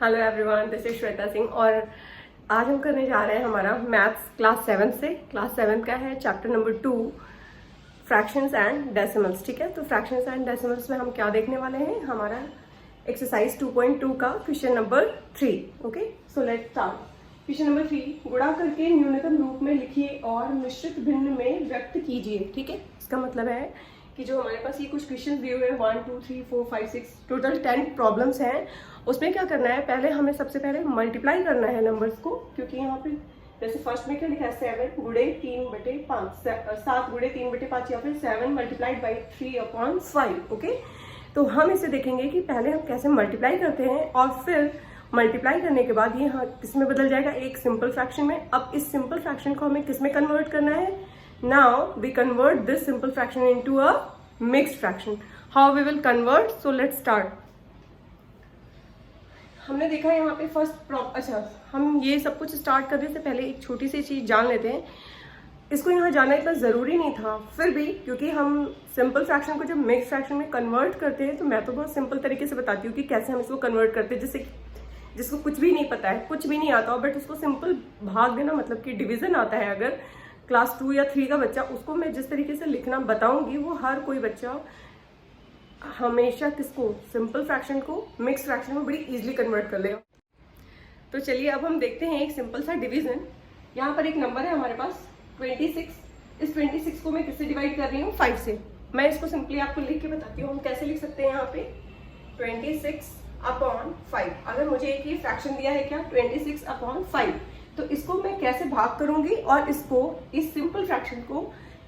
Hello everyone, this is Shweta Singh और आज हम करने जा रहे हैं हमारा मैथ्स क्लास 7 से। क्लास 7 का है chapter number 2 fractions and decimals. ठीक है, तो फ्रैक्शंस एंड डेसिमल्स में हम क्या देखने वाले हैं, हमारा एक्सरसाइज 2.2 का question number 3। Okay, so let's start. Question number 3, गुणा करके न्यूनतम रूप में लिखिए और मिश्रित भिन्न में व्यक्त कीजिए। ठीक है, इसका मतलब है कि जो हमारे पास ये कुछ क्वेश्चन दिए हुए हैं 1 2 3 4 5 6 टोटल 10 प्रॉब्लम्स हैं, उसमें क्या करना है, पहले हमें सबसे पहले मल्टीप्लाई करना है नंबर्स को। क्योंकि यहाँ पे जैसे फर्स्ट में क्या लिखा है 7 गुणे 3/5, 7 गुणे 3/5 या फिर 7 मल्टीप्लाइड बाई 3/5। ओके, तो हम इसे देखेंगे कि पहले हम कैसे मल्टीप्लाई करते हैं और फिर मल्टीप्लाई करने के बाद ये हाँ किस में बदल जाएगा, एक सिंपल फ्रैक्शन में। अब इस सिंपल फ्रैक्शन को हमें किस में कन्वर्ट करना है, now we convert this simple fraction into a mixed fraction. How we will convert? So let's start. हमने देखा यहाँ पे अच्छा, हम ये सब कुछ स्टार्ट करने से पहले एक छोटी सी चीज जान लेते हैं। इसको यहाँ जानना इतना जरूरी नहीं था, फिर भी क्योंकि हम सिंपल फ्रैक्शन को जब मिक्स फ्रैक्शन में कन्वर्ट करते हैं तो मैं तो बहुत सिंपल तरीके से बताती हूँ कि कैसे हम इसको कन्वर्ट करते हैं। जैसे जिसको कुछ भी नहीं पता है, कुछ भी नहीं आता हो, बट उसको सिंपल भाग देना, मतलब कि डिवीजन आता है, अगर क्लास 2 या 3 का बच्चा, उसको मैं जिस तरीके से लिखना बताऊंगी वो हर कोई बच्चा हमेशा किसको, सिंपल फ्रैक्शन को मिक्स फ्रैक्शन में बड़ी इजीली कन्वर्ट कर लेगा। तो चलिए अब हम देखते हैं एक सिंपल सा डिवीजन। यहाँ पर एक नंबर है हमारे पास 26। इस 26 को मैं किससे डिवाइड कर रही हूँ, 5 से। मैं इसको सिंपली आपको लिख के बताती हूँ हम कैसे लिख सकते हैं। यहाँ पे 26/5, अगर मुझे एक ये फ्रैक्शन दिया है क्या 26/5, तो इसको मैं कैसे भाग करूंगी और इसको, इस सिंपल फ्रैक्शन को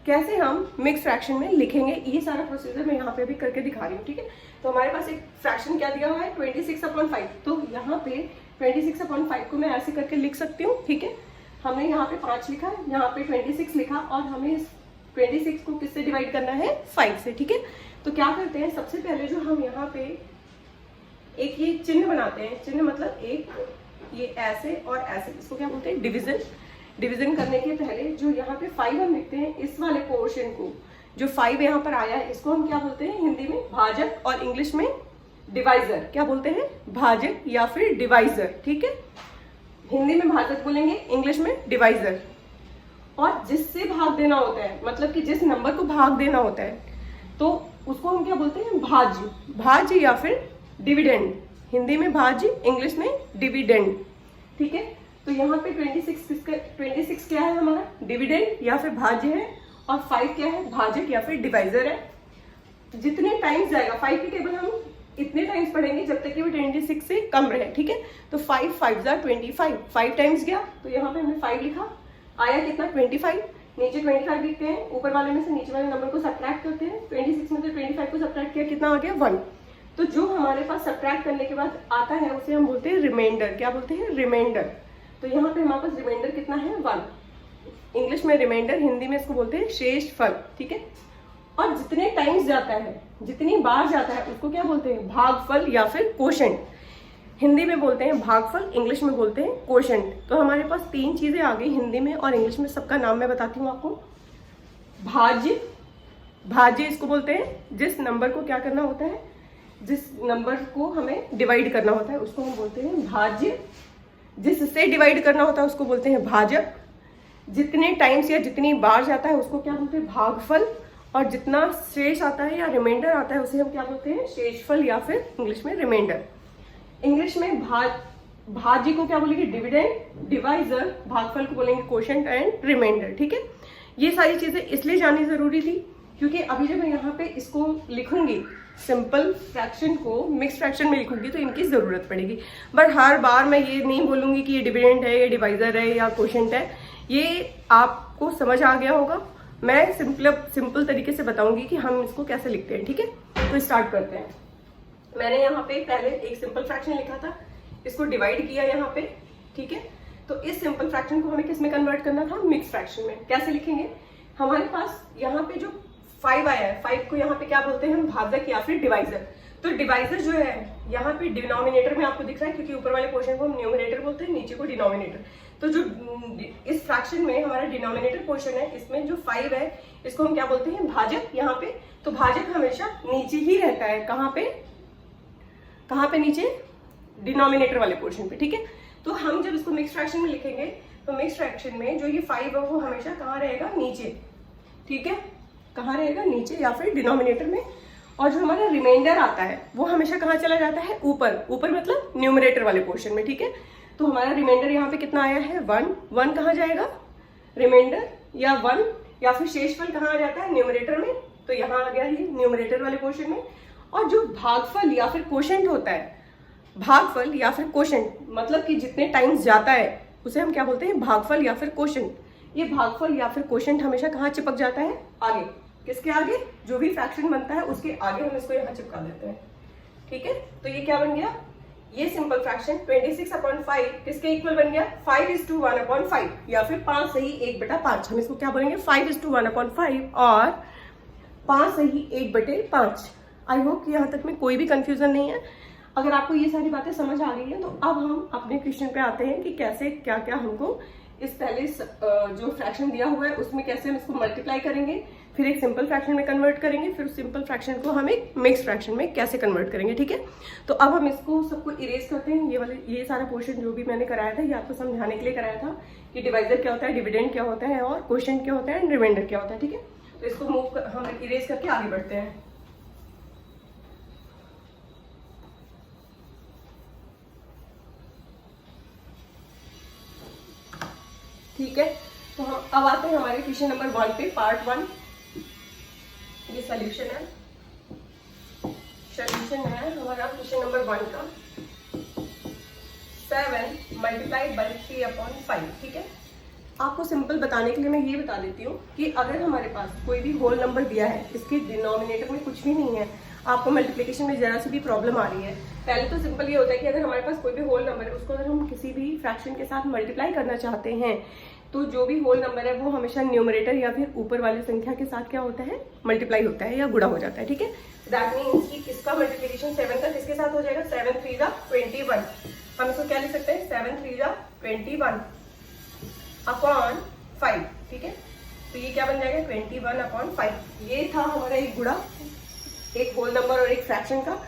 कैसे हम मिक्स फ्रैक्शन में लिखेंगे, ये सारा प्रोसीजर मैं यहाँ पे भी करके दिखा रही हूँ। ठीक है, तो हमारे पास एक फ्रैक्शन क्या दिया हुआ है 26/5, तो यहाँ पे 26/5 को मैं ऐसे करके लिख सकती हूँ। ठीक है, हमने यहाँ पे 5 लिखा, यहाँ पे 26 लिखा और हमें इस 26 को किससे डिवाइड करना है, 5 से। ठीक है, तो क्या करते हैं, सबसे पहले जो हम यहाँ पे एक ये चिन्ह बनाते हैं, चिन्ह मतलब एक ये ऐसे और ऐसे, इसको क्या बोलते हैं, डिवीजन। डिवीजन करने के पहले जो यहाँ पे 5 हम लिखते हैं, इस वाले पोर्शन को, जो 5 यहाँ पर आया है, इसको हम क्या बोलते हैं हिंदी में, भाजक, और इंग्लिश में डिवाइजर। क्या बोलते हैं, भाजक या फिर डिवाइजर। ठीक है, हिंदी में भाजक बोलेंगे, इंग्लिश में डिवाइजर। और जिससे भाग देना होता है, मतलब कि जिस नंबर को भाग देना होता है, तो उसको हम क्या बोलते हैं, भाज्य। भाज्य या फिर डिविडेंड, हिंदी में भाज्य, इंग्लिश में डिविडेंड। ठीक है, तो यहाँ पे 26 क्या है हमारा, डिविडेंड या फिर भाज्य है, और 5 क्या है, भाजक या फिर डिवाइजर है। जितने टाइम्स जाएगा 5 की टेबल हम इतने टाइम्स पढ़ेंगे जब तक कि वो 26 से कम रहे। ठीक है, तो 5 5 25, 5 टाइम्स गया, तो यहाँ पे हमने 5 लिखा, आया कितना 25, नीचे 25 लिखते हैं, ऊपर वाले में से नीचे वाले नंबर को सब्ट्रैक्ट करते हैं। 26 में से 25 को सब्ट्रैक्ट किया, कितना आ गया 1। तो जो हमारे पास सब्ट्रैक्ट करने के बाद आता है उसे हम बोलते हैं रिमाइंडर। क्या बोलते हैं, रिमाइंडर। तो यहाँ पे हमारे पास रिमाइंडर कितना है, 1। इंग्लिश में रिमाइंडर, हिंदी में इसको बोलते हैं शेष फल। ठीक है, और जितने टाइम्स जाता है, जितनी बार जाता है, उसको क्या बोलते हैं, भागफल या फिर कोशेंट। हिंदी में बोलते हैं भागफल, इंग्लिश में बोलते हैं कोशेंट। तो हमारे पास 3 चीजें आ गई, हिंदी में और इंग्लिश में। सबका नाम मैं बताती हूँ आपको। भाज्य, भाज्य इसको बोलते हैं जिस नंबर को क्या करना होता है, जिस नंबर को हमें डिवाइड करना होता है उसको हम बोलते हैं भाज्य। जिससे डिवाइड करना होता है उसको बोलते हैं भाजक। जितने टाइम्स या जितनी बार जाता है उसको क्या बोलते हैं, भागफल। और जितना शेष आता है या रिमाइंडर आता है उसे हम क्या बोलते हैं, शेषफल या फिर इंग्लिश में रिमाइंडर। इंग्लिश में भाज्य को क्या बोलेंगे, डिविडेंड, डिवाइजर, भागफल को बोलेंगे कोशेंट एंड रिमाइंडर। ठीक है, ये सारी चीजें इसलिए जाननी जरूरी थी क्योंकि अभी जब मैं यहाँ पे इसको लिखूंगी, सिंपल फ्रैक्शन को मिक्स फ्रैक्शन में लिखूंगी, तो इनकी जरूरत पड़ेगी। बट हर बार मैं ये नहीं बोलूंगी कि ये डिविडेंड है, ये डिवाइजर है या कोशेंट है। ये आपको समझ आ गया होगा। मैं सिंपल तरीके से बताऊंगी कि हम इसको कैसे लिखते हैं। ठीक है, तो स्टार्ट करते हैं। मैंने यहाँ पे पहले एक सिंपल फ्रैक्शन लिखा था, इसको डिवाइड किया यहाँ पे। ठीक है, तो इस सिंपल फ्रैक्शन को हमें किस में कन्वर्ट करना था, मिक्स फ्रैक्शन में। कैसे लिखेंगे, हमारे पास यहाँ पे जो 5 आया है, 5 को यहाँ पे क्या बोलते हैं हम, भाजक या फिर डिवाइजर। तो डिवाइजर जो है यहाँ पे डिनोमिनेटर में आपको दिख रहा है, क्योंकि ऊपर वाले पोर्शन को हम न्यूमिनेटर बोलते हैं, नीचे को डिनोमिनेटर। तो जो इस फ्रैक्शन में हमारा डिनोमिनेटर पोर्शन है, इसमें जो 5 है इसको हम क्या बोलते हैं, भाजक। यहाँ पे तो भाजक हमेशा नीचे ही रहता है, कहाँ पे नीचे, डिनोमिनेटर वाले पोर्शन पे, ठीक है। तो हम जब इसको मिक्स फ्रैक्शन में लिखेंगे तो मिक्स फ्रैक्शन में जो ये 5 है वो हमेशा कहाँ रहेगा, नीचे, ठीक है, कहाँ रहेगा, नीचे या फिर डिनोमिनेटर में। और जो हमारा रिमाइंडर आता है वो हमेशा कहाँ चला जाता है, ऊपर, ऊपर मतलब न्यूमरेटर वाले पोर्शन में, ठीक है। तो हमारा रिमाइंडर यहाँ पे कितना आया है, 1, 1 कहाँ जाएगा, रिमाइंडर या 1 या फिर शेषफल कहाँ आ जाता है, न्यूमरेटर में, तो यहाँ आ गया ये न्यूमरेटर वाले पोर्शन में। और जो भागफल या फिर कोशेंट होता है, भागफल या फिर कोशेंट मतलब कि जितने टाइम्स जाता है उसे हम क्या बोलते हैं, भागफल या फिर कोशेंट। ये भागफल या फिर कोशेंट हमेशा कहाँ चिपक जाता है, आगे, किसके आगे, जो भी फ्रैक्शन बनता है उसके आगे हम इसको यहाँ चिपका देते हैं, ठीक है। तो ये क्या बन गया, ये सिंपल फ्रैक्शन 26/5 किसके इक्वल बन गया, 5:1/5 या फिर 5 सही 1/5। हम इसको क्या बोलेंगे, 5:1/5 और 5 सही 1/5। आई होप कि यहाँ तक में कोई भी कंफ्यूजन नहीं है। अगर आपको ये सारी बातें समझ आ गई हैं तो अब हम अपने क्वेश्चन पे आते हैं कि कैसे क्या क्या हमको इस पहले जो फ्रैक्शन दिया हुआ है उसमें कैसे हम इसको मल्टीप्लाई करेंगे, फिर एक सिंपल फ्रैक्शन में कन्वर्ट करेंगे, फिर उस सिंपल फ्रैक्शन को हम एक मिक्स फ्रैक्शन में कैसे कन्वर्ट करेंगे, ठीक है। तो अब हम इसको सबको इरेज करते हैं। ये सारा पोर्शन जो भी मैंने कराया था ये आपको समझाने के लिए कराया था कि डिवाइजर क्या होता है, डिविडेंड क्या होता है और क्वोशिएंट क्या होता है एंड रिमाइंडर क्या होता है, ठीक है। तो इसको हम इरेज करके आगे बढ़ते हैं। ठीक है, तो हम अब आते हैं हमारे क्वेश्चन नंबर 1 पे, पार्ट 1। ये सॉल्यूशन है हमारा क्वेश्चन नंबर 1 का, 7 × 3/5, ठीक है। आपको सिंपल बताने के लिए मैं ये बता देती हूँ कि अगर हमारे पास कोई भी होल नंबर दिया है, इसके डिनोमिनेटर में कुछ भी नहीं है, आपको मल्टीप्लिकेशन में जरा सी भी प्रॉब्लम आ रही है, पहले तो सिंपल ये होता है कि अगर हमारे पास कोई भी होल नंबर है उसको अगर हम किसी भी फ्रैक्शन के साथ मल्टीप्लाई करना चाहते हैं तो जो भी होल नंबर है वो हमेशा न्यूमरेटर या फिर ऊपर वाली संख्या के साथ क्या होता है, मल्टीप्लाई होता है या गुणा हो जाता है, ठीक है। दैट मीन्स कि किसका मल्टीप्लिकेशन 7 का किसके साथ हो जाएगा, 7 3 21। हम इसको क्या लिख सकते हैं, 7 3 21/5, ठीक है। तो ये क्या बन जाएगा, 21/5। ये था हमारा एक गुणा, एक होल नंबर और एक फ्रैक्शन का,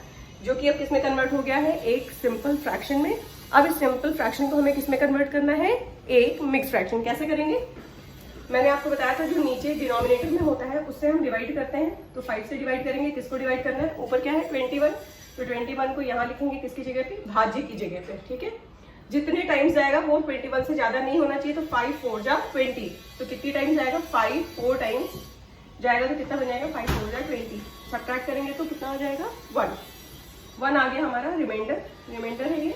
जो कि अब किसमें कन्वर्ट हो गया है, एक सिंपल फ्रैक्शन में। अब इस सिंपल फ्रैक्शन को हमें किसमें कन्वर्ट करना है, एक मिक्स फ्रैक्शन। कैसे करेंगे, मैंने आपको बताया था जो नीचे डिनोमिनेटर में होता है उससे हम डिवाइड करते हैं, तो 5 से डिवाइड करेंगे। किसको डिवाइड करना है, ऊपर क्या है 21, तो 21 को यहाँ लिखेंगे किसकी जगह पे, भाज्य की जगह पे, ठीक है। जितने टाइम्स जाएगा वो 21 से ज्यादा नहीं होना चाहिए, तो 5 4 जा 20, तो कितनी टाइम्स जाएगा, 5 4 टाइम्स जाएगा, तो कितना बन जाएगा, 5 4 जा 20। सब्ट्रैक्ट करेंगे तो कितना आ जाएगा, 1 आ गया हमारा रिमाइंडर है ये,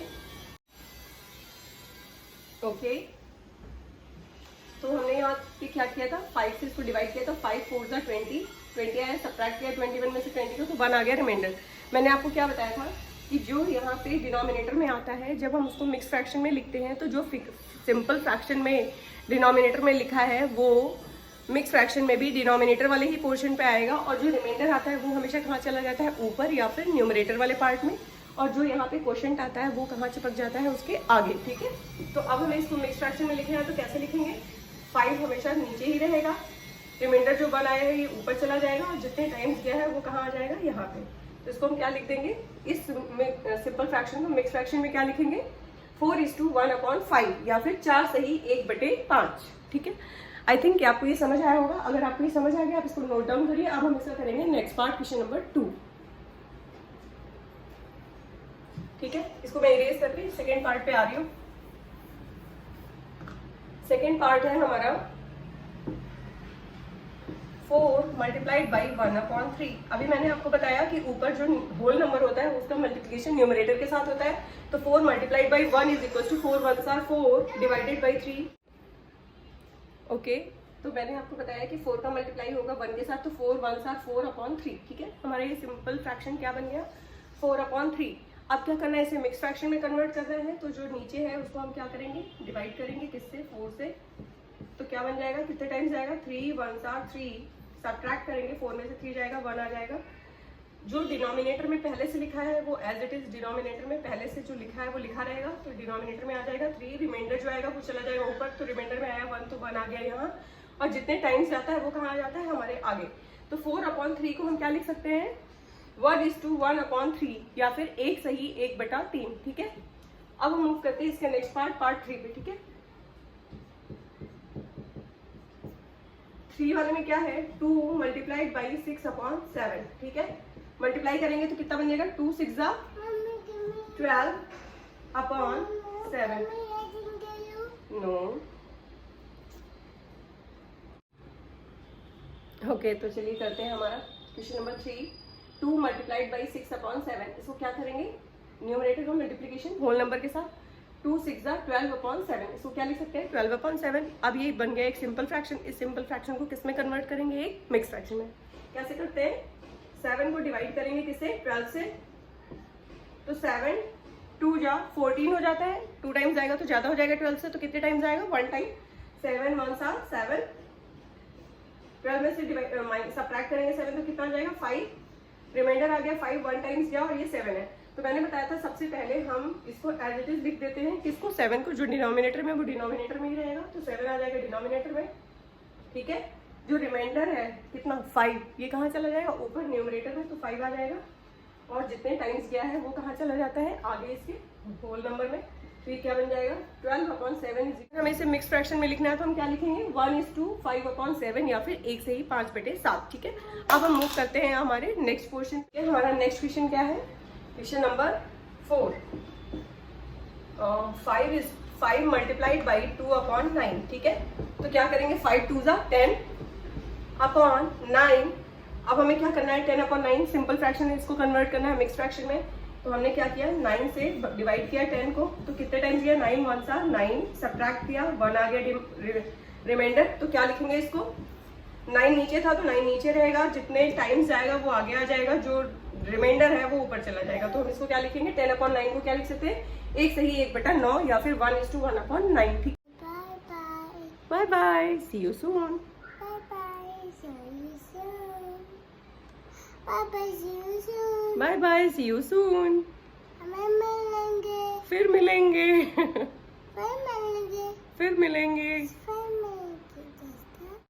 ओके। तो हमने यहाँ पे क्या किया था, 5 से इसको डिवाइड किया था, 5 4 जा 20 आया, सब्ट्रैक्ट किया 21 में से 20 को, तो 1 आ गया रिमाइंडर। मैंने आपको क्या बताया था कि जो यहाँ पे डिनोमिनेटर में आता है, जब हम उसको मिक्स फ्रैक्शन में लिखते हैं तो जो सिंपल फ्रैक्शन में डिनोमिनेटर में लिखा है वो मिक्स फ्रैक्शन में भी डिनोमिनेटर वाले ही पोर्शन पे आएगा, और जो रिमाइंडर आता है वो हमेशा कहाँ चला जाता है, ऊपर या फिर न्यूमरेटर वाले पार्ट में, और जो यहाँ पे क्वोशिएंट आता है वो कहाँ चिपक जाता है, उसके आगे, ठीक है। तो अब हमें इसको मिक्स फ्रैक्शन में लिखना है तो कैसे लिखेंगे, 5 हमेशा नीचे ही रहेगा, रिमाइंडर जो बना है ये ऊपर चला जाएगा, और जितने टाइम्स गया है वो कहाँ आ जाएगा, यहाँ पे। तो इसको हम क्या लिख देंगे, इस सिंपल फ्रैक्शन को मिक्स फ्रैक्शन में क्या लिखेंगे, 4:1/5 या फिर 4 सही 1/5, ठीक है। आई थिंक कि आपको ये समझ आया होगा। अगर आपको ये समझ आ गया आप इसको नोट डाउन करिए। अब हम इसका करेंगे नेक्स्ट पार्ट, क्वेश्चन नंबर 2, ठीक है। इसको मैं इरेज करके सेकेंड पार्ट पे आ रही हूँ। सेकेंड पार्ट है हमारा 4 × 1/3। अभी मैंने आपको बताया कि ऊपर जो होल नंबर होता है उसका मल्टीप्लिकेशन न्यूमरेटर के साथ होता है, तो 4 × 1 = 4 1s are 4 divided by 3, okay. तो मैंने आपको बताया कि 4 का मल्टीप्लाई होगा 1 के साथ, तो 4 1s are 4/3, ठीक है। हमारा ये सिंपल फ्रैक्शन क्या बन गया, 4/3। अब क्या करना है, इसे मिक्स फ्रैक्शन में कन्वर्ट कर रहे हैं, तो जो नीचे है उसको हम क्या करेंगे, डिवाइड करेंगे किससे, 4 से, तो क्या बन जाएगा, कितने टाइम्स जाएगा, 3 1s are 3, सब्ट्रैक्ट करेंगे, 4 में से 3 जाएगा, 1 आ जाएगा। जो डिनोमिनेटर में पहले से लिखा है वो एज इट इज डिनोमिनेटर में पहले से जो लिखा है वो लिखा रहेगा, तो डिनोमिनेटर में आ जाएगा 3, रिमाइंडर जो आएगा वो चला जाएगा ऊपर, तो रिमाइंडर में आया 1, तो 1 आ गया यहाँ, और जितने टाइम्स जाता है वो कहाँ आ जाता है, हमारे आगे। तो 4/3 को हम क्या लिख सकते हैं, 1:1/3 या फिर 1 सही 1/3, ठीक है। अब हम मूव करते हैं इसके नेक्स्ट पार्ट 3 पे, ठीक है। 3 वाले में क्या है, 2 मल्टीप्लाइड बाई 6/7, ठीक है। मल्टीप्लाई करेंगे तो कितना बन जाएगा, 2 6 12/7। नो ओके, तो चलिए करते हैं हमारा क्वेश्चन नंबर 3। 2 मल्टीप्लाइड बाई 6/7, इसको क्या करेंगे, न्यूमरेटर को मल्टीप्लीकेशन होल नंबर के साथ। 2 6 12/7, इसको क्या लिख सकते हैं, 12/7। अब ये बन गया एक सिंपल फ्रैक्शन। इस सिंपल फ्रैक्शन को किस में कन्वर्ट करेंगे, एक मिक्स फ्रैक्शन में। कैसे करते हैं, 7 को डिवाइड करेंगे किससे, 12 से। तो 7 2 जा 14 हो जाता है, 2 टाइम्स आएगा तो ज्यादा हो जाएगा 12 से, तो कितने टाइम्स आएगा, 1 टाइम। 7 1 7, 12 में से सब्ट्रैक्ट करेंगे 7 तो कितना आ जाएगा, 5। रिमाइंडर आ गया 5, 1 टाइम्स गया और ये 7 है। तो मैंने बताया था सबसे पहले हम इसको एज इट इज लिख देते हैं, किसको, 7 को। जो डिनोमिनेटर में वो डिनोमिनेटर में ही रहेगा, तो 7 आ जाएगा डिनोमिनेटर में, ठीक है। जो रिमाइंडर है कितना, 5, ये कहाँ चला जाएगा, ऊपर न्यूमरेटर में, तो 5 आ जाएगा। और जितने टाइम्स गया है वो कहाँ चला जाता है, आगे इसके होल नंबर में। तो ये क्या बन जाएगा, 12/7। हमें इसे मिक्स फ्रैक्शन में लिखना है तो हम क्या लिखेंगे, 1:5/7 या फिर 1 से ही 5/7, ठीक है। अब हम मूव करते हैं हमारे नेक्स्ट क्वेश्चन। हमारा नेक्स्ट क्वेश्चन क्या है, क्वेश्चन नंबर 4। 5 मल्टीप्लाइड बाई 2/9, ठीक है। तो क्या करेंगे, 5 2 10/9। अब हमें क्या करना है, 10/9 सिंपल फ्रैक्शन में इसको कन्वर्ट करना है मिक्स फ्रैक्शन में। तो हमने क्या किया, 9 से डिवाइड किया 10 को, तो कितने टाइम्स गया, 9 1 9, सब्ट्रैक्ट किया 1 आ गया रिमाइंडर। तो क्या लिखेंगे इसको, 9 नीचे था तो 9 नीचे रहेगा, जितने टाइम्स जाएगा वो आगे आ जाएगा, जो रिमाइंडर है वो ऊपर चला जाएगा। तो हम इसको क्या लिखेंगे, 10/9 को क्या लिख सकते हैं, 1 से ही 1/9 या फिर 1:1/9, ठीक। Bye bye, see you soon. Bye bye, see you soon. फिर मिलेंगे। फिर मिलेंगे।